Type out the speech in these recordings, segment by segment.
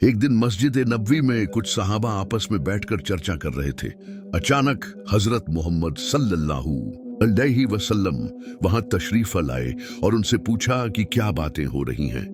एक दिन मस्जिद नबवी में कुछ सहाबा आपस में बैठकर चर्चा कर रहे थे। अचानक हजरत मोहम्मद सल्लल्लाहु अलैहि वसल्लम वहां तशरीफ लाए और उनसे पूछा कि क्या बातें हो रही हैं।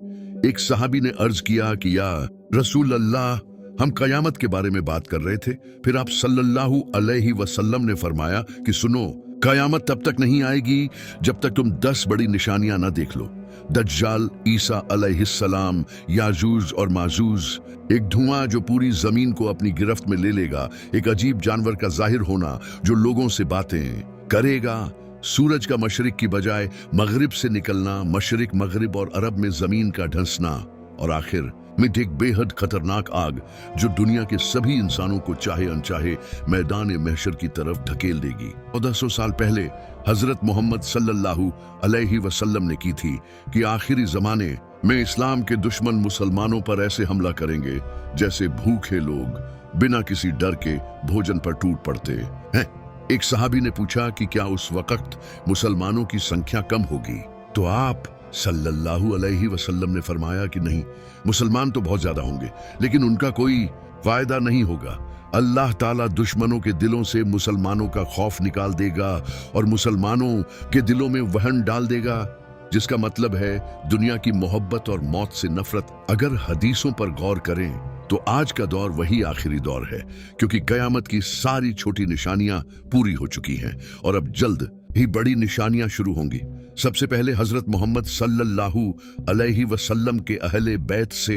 एक सहाबी ने अर्ज किया कि या रसूल अल्लाह, हम कयामत के बारे में बात कर रहे थे। फिर आप सल्लल्लाहु अलैहि वसल्लम ने फरमाया कि सुनो, कयामत तब तक नहीं आएगी जब तक तुम 10 बड़ी निशानियां ना देख लो। दज्जाल, ईसा अलैहिस्सलाम, याजूज और माजूज, एक धुआं जो पूरी जमीन को अपनी गिरफ्त में ले लेगा, एक अजीब जानवर का जाहिर होना जो लोगों से बातें करेगा, सूरज का मशरिक की बजाय मगरिब से निकलना, मशरिक, मगरिब और अरब में जमीन का ढंसना, और आखिर में एक बेहद खतरनाक आग जो दुनिया के सभी इंसानों को चाहे अनचाहे मैदान महशर की तरफ धकेल देगी। 1400 साल पहले हजरत मोहम्मद सल्लल्लाहु अलैहि वसल्लम ने की थी कि आखिरी जमाने में इस्लाम के दुश्मन मुसलमानों पर ऐसे हमला करेंगे जैसे भूखे लोग बिना किसी डर के भोजन पर टूट पड़ते हैं। एक सहाबी ने पूछा कि क्या उस वक्त मुसलमानों की संख्या कम होगी? तो आप सल्लल्लाहु अलैहि वसल्लम ने फरमाया कि नहीं, मुसलमान तो बहुत ज्यादा होंगे, लेकिन उनका कोई फायदा नहीं होगा। अल्लाह ताला दुश्मनों के दिलों से मुसलमानों का खौफ निकाल देगा और मुसलमानों के दिलों में वहन डाल देगा, जिसका मतलब है दुनिया की मोहब्बत और मौत से नफरत। अगर हदीसों पर गौर करें तो आज का दौर वही आखिरी दौर है, क्योंकि कयामत की सारी छोटी निशानियां पूरी हो चुकी हैं और अब जल्द ही बड़ी निशानियां शुरू होंगी। सबसे पहले हजरत मोहम्मद सल्लल्लाहु अलैहि वसल्लम के अहले बैत से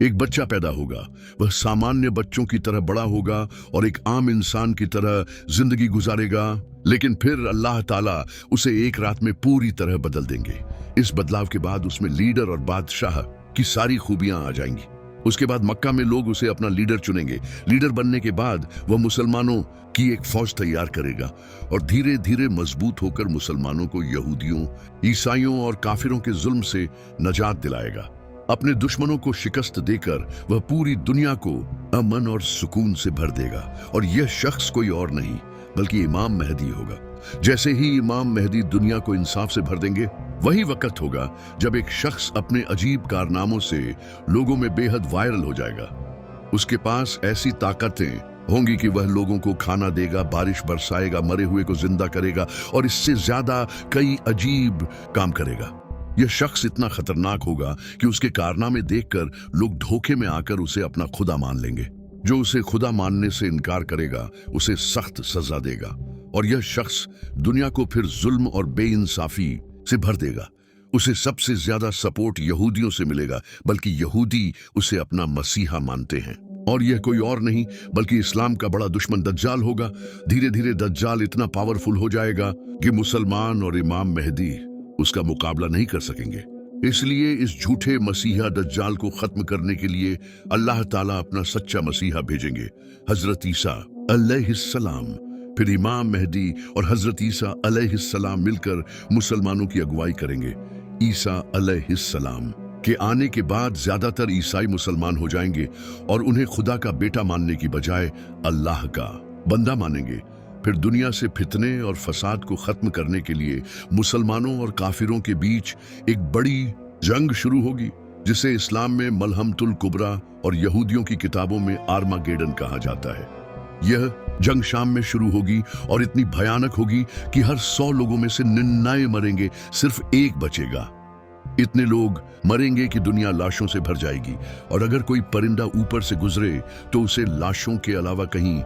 एक बच्चा पैदा होगा। वह सामान्य बच्चों की तरह बड़ा होगा और एक आम इंसान की तरह जिंदगी गुजारेगा, लेकिन फिर अल्लाह ताला उसे एक रात में पूरी तरह बदल देंगे। इस बदलाव के बाद उसमें लीडर और बादशाह की सारी खूबियां आ जाएंगी। उसके बाद मक्का में लोग उसे अपना लीडर चुनेंगे। लीडर बनने के बाद वह मुसलमानों की एक फौज तैयार करेगा और धीरे धीरे मजबूत होकर मुसलमानों को यहूदियों, ईसाइयों और काफिरों के जुल्म से नजात दिलाएगा। अपने दुश्मनों को शिकस्त देकर वह पूरी दुनिया को अमन और सुकून से भर देगा, और यह शख्स कोई और नहीं बल्कि इमाम मेहदी होगा। जैसे ही इमाम मेहदी दुनिया को इंसाफ से भर देंगे, वही वक्त होगा जब एक शख्स अपने अजीब कारनामों से लोगों में बेहद वायरल हो जाएगा। उसके पास ऐसी ताकतें होंगी कि वह लोगों को खाना देगा, बारिश बरसाएगा, मरे हुए को जिंदा करेगा और इससे ज्यादा कई अजीब काम करेगा। यह शख्स इतना खतरनाक होगा कि उसके कारनामे देखकर लोग धोखे में आकर उसे अपना खुदा मान लेंगे। जो उसे खुदा मानने से इनकार करेगा उसे सख्त सजा देगा, और यह शख्स दुनिया को फिर जुल्म और बेइंसाफी से भर देगा। उसे सबसे ज्यादा सपोर्ट यहूदियों से मिलेगा, बल्कि यहूदी उसे अपना मसीहा मानते हैं, और यह कोई और नहीं बल्कि इस्लाम का बड़ा दुश्मन दज्जाल होगा। धीरे धीरे दज्जाल इतना पावरफुल हो जाएगा कि मुसलमान और इमाम मेहदी उसका मुकाबला नहीं कर सकेंगे। इसलिए इस झूठे मसीहा दज्जाल को खत्म करने के लिए अल्लाह ताला अपना सच्चा मसीहा भेजेंगे, हजरत ईसा अलैहिस्सलाम। फिर इमाम मेहदी और हजरत ईसा अलैहिस्सलाम मिलकर मुसलमानों की अगुवाई करेंगे। ईसा अलैहिस्सलाम के आने के बाद ज्यादातर ईसाई मुसलमान हो जाएंगे और उन्हें खुदा का बेटा मानने की बजाय अल्लाह का बंदा मानेंगे। फिर दुनिया से फितने और फसाद को खत्म करने के लिए मुसलमानों और काफिरों के बीच एक बड़ी जंग शुरू होगी, जिसे इस्लाम में मलहमतुल कुबरा और यहूदियों की किताबों में आर्मागेडन कहा जाता है। यह जंग शाम में शुरू होगी और इतनी भयानक होगी कि हर 100 लोगों में से 99 मरेंगे, सिर्फ एक बचेगा। इतने लोग मरेंगे कि दुनिया लाशों से भर जाएगी, और अगर कोई परिंदा ऊपर से गुजरे तो उसे लाशों के अलावा कहीं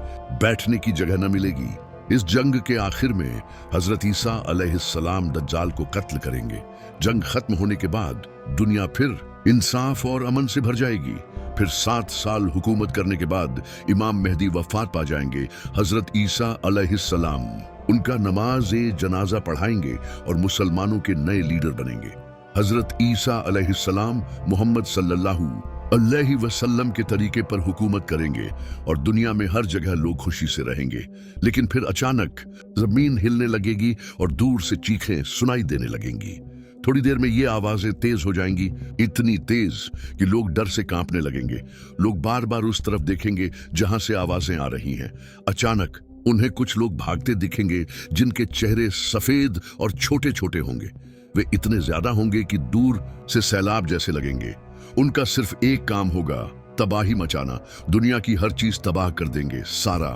बैठने की जगह न मिलेगी। इस जंग के आखिर में हजरत ईसा अलैहिस्सलाम दज्जाल को कत्ल करेंगे। जंग खत्म होने के बाद दुनिया फिर इंसाफ और अमन से भर जाएगी। फिर 7 साल हुकूमत करने के बाद इमाम मेहदी वफात पा जाएंगे। हजरत ईसा अलैहिस्सलाम उनका नमाज जनाजा पढ़ाएंगे और मुसलमानों के नए लीडर बनेंगे। हजरत ईसा अलैहिस्सलाम मोहम्मद सल्लल्लाहु अलैहि वसल्लम के तरीके पर हुकूमत करेंगे और दुनिया में हर जगह लोग खुशी से रहेंगे। लेकिन फिर अचानक जमीन हिलने लगेगी और दूर से चीखें सुनाई देने लगेंगी। थोड़ी देर में ये आवाजें तेज हो जाएंगी, इतनी तेज कि लोग डर से कांपने लगेंगे। लोग बार बार उस तरफ देखेंगे जहां से आवाजें आ रही हैं। अचानक उन्हें कुछ लोग भागते दिखेंगे जिनके चेहरे सफेद और छोटे छोटे होंगे। वे इतने ज्यादा होंगे कि दूर से सैलाब जैसे लगेंगे। उनका सिर्फ एक काम होगा, तबाही मचाना, दुनिया की हर चीज तबाह कर देंगे, सारा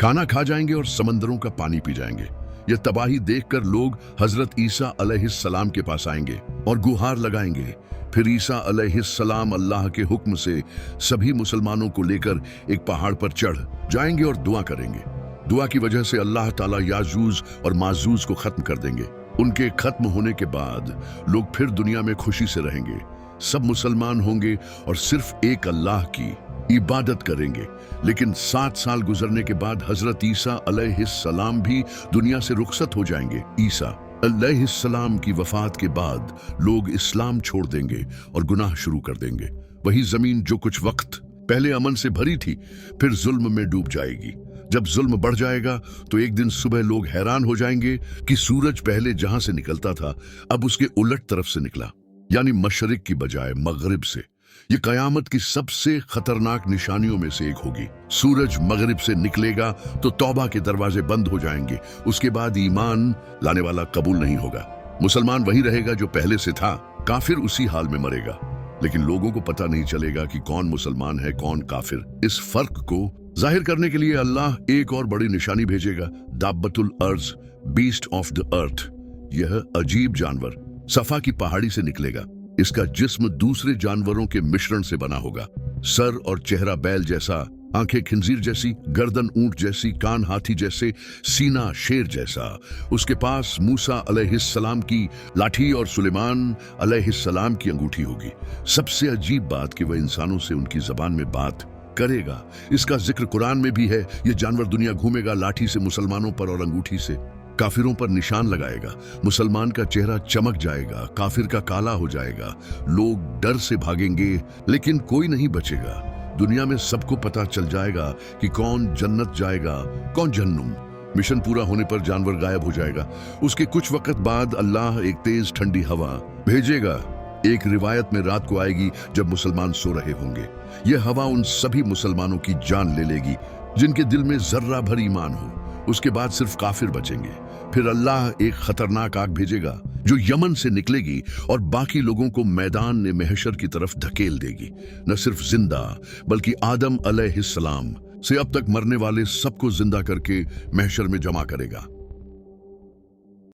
खाना खा जाएंगे और समंदरों का पानी पी जाएंगे। यह तबाही देखकर लोग हजरत ईसा अलैहिस्सलाम के पास आएंगे और गुहार लगाएंगे। फिर ईसा अलैहिस्सलाम अल्लाह के हुक्म से सभी मुसलमानों को लेकर एक पहाड़ पर चढ़ जाएंगे और दुआ करेंगे। दुआ की वजह से अल्लाह ताला याजूज और माजूज को खत्म कर देंगे। उनके खत्म होने के बाद लोग फिर दुनिया में खुशी से रहेंगे। सब मुसलमान होंगे और सिर्फ एक अल्लाह की इबादत करेंगे। लेकिन 7 साल गुजरने के बाद हजरत ईसा अलैहिस्सलाम भी दुनिया से रुखसत हो जाएंगे। ईसा अलैहिस्सलाम की वफात के बाद लोग इस्लाम छोड़ देंगे और गुनाह शुरू कर देंगे। वही जमीन जो कुछ वक्त पहले अमन से भरी थी, फिर जुल्म में डूब जाएगी। जब जुल्म बढ़ जाएगा तो एक दिन सुबह लोग हैरान हो जाएंगे कि सूरज पहले जहां से निकलता था अब उसके उलट तरफ से निकला, यानी मशरिक की बजाय मगरिब से। ये कयामत की सबसे खतरनाक निशानियों में से एक होगी। सूरज मगरिब से निकलेगा तो तौबा के दरवाजे बंद हो जाएंगे। उसके बाद ईमान लाने वाला कबूल नहीं होगा। मुसलमान वही रहेगा जो पहले से था, काफिर उसी हाल में मरेगा। लेकिन लोगों को पता नहीं चलेगा कि कौन मुसलमान है कौन काफिर। इस फर्क को जाहिर करने के लिए अल्लाह एक और बड़ी निशानी भेजेगा, दाब्बतुल अर्ज, बीस्ट ऑफ द अर्थ। यह अजीब जानवर सफा की पहाड़ी से निकलेगा। इसका जिस्म दूसरे जानवरों के मिश्रण से बना होगा। सर और चेहरा बैल जैसा, आंखें खिंजीर जैसी, गर्दन ऊंट जैसी, कान हाथी जैसे, सीना शेर जैसा। उसके पास मूसा अलैहिस्सलाम की लाठी और सुलेमान अलैहिस्सलाम की अंगूठी होगी। सबसे अजीब बात कि वह इंसानों से उनकी जबान में बात करेगा। इसका जिक्र कुरान में भी है। यह जानवर दुनिया घूमेगा, लाठी से मुसलमानों पर और अंगूठी से काफिरों पर निशान लगाएगा। मुसलमान का चेहरा चमक जाएगा, काफिर का काला हो जाएगा। लोग डर से भागेंगे लेकिन कोई नहीं बचेगा। दुनिया में सबको पता चल जाएगा कि कौन जन्नत जाएगा कौन जहन्नुम। मिशन पूरा होने पर जानवर गायब हो जाएगा। उसके कुछ वक्त बाद अल्लाह एक तेज ठंडी हवा भेजेगा। एक रिवायत में रात को आएगी जब मुसलमान सो रहे होंगे। यह हवा उन सभी मुसलमानों की जान ले लेगी जिनके दिल में जर्रा भर ईमान हो। उसके बाद सिर्फ काफिर बचेंगे। फिर अल्लाह एक खतरनाक आग भेजेगा जो यमन से निकलेगी और बाकी लोगों को मैदान महशर की तरफ धकेल देगी। न सिर्फ जिंदा बल्कि आदम अलैहिस्सलाम से अब तक मरने वाले सबको जिंदा करके महशर में जमा करेगा।